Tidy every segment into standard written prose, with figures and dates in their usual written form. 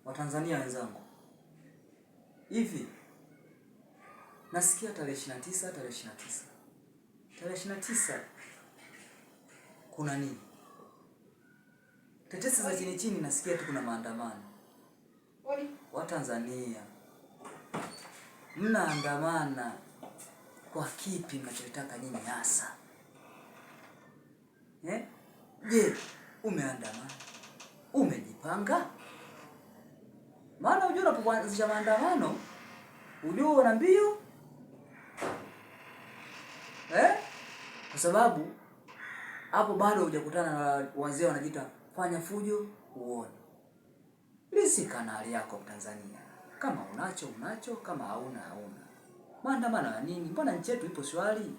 Watanzania wenzangu, hivi nasikia tarehe 29 tarehe 29 kuna nini? Tetesi za chini chini nasikia tu kuna maandamano. Watanzania mnaandamana kwa kipi mnachotaka nyinyi hasa? Je, umeandamana? Umejipanga? Maana unajua unapoanzisha maandamano unajua una mbio. Kwa sababu hapo bado hujakutana na wazee wanajiita fanya fujo uone. Lisi kanali yako Tanzania. Kama unacho, kama hauna. Maandamano ya nini? Mbona nchi yetu ipo shwari?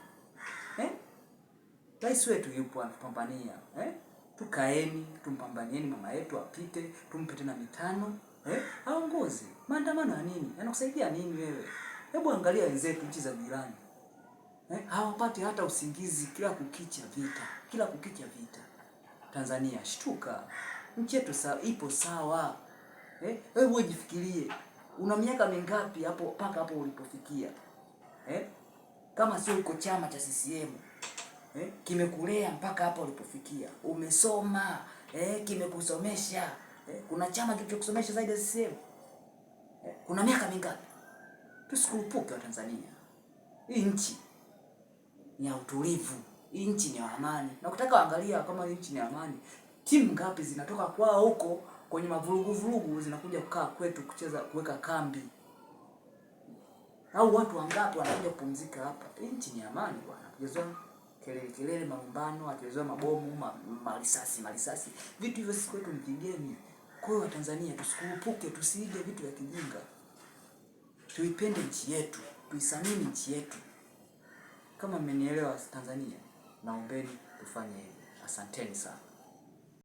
Rais wetu yupo anapambania. Tukaeni, tumpambanieni mama yetu apite, tumpe tena mitano. Aongoze. Maandamano ya nini? Yanakusaidia nini wewe? Hebu angalia wenzetu nchi za jirani. Hawapati hata usingizi, kila kukicha vita. Tanzania shtuka. Nchi yetu ipo sawa. Wewe jifikirie. Una miaka mingapi hapo mpaka hapo ulipofikia? Kama sio uko chama cha CCM. Kimekulea mpaka hapo ulipofikia. Umesoma, kimekusomesha. Kuna chama kilichokusomesha zaidi ya CCM? Kuna miaka mingapi? Tusikurupuke wa Tanzania. Hii nchi ni ya utulivu. Hii nchi ni ya amani. Na ukitaka angalia kama hii nchi ni amani, timu ngapi zinatoka kwao huko kwenye mavurugu zinakuja kukaa kwetu kucheza kuweka kambi? Au watu wangapi wanakuja kupumzika hapa? Hii nchi ni amani bwana. Hatujazoea kelele malumbano, hatujazoea mabomu, marisasi. Vitu hivyo sisi kwetu ni vigeni. Kwa hiyo Tanzania tusikurupuke, tusiige vitu vya kijinga. Tuipende nchi yetu, tuisamini nchi yetu. Kama mmenielewa Tanzania, naombeni tufanye hivyo. Asanteni sana.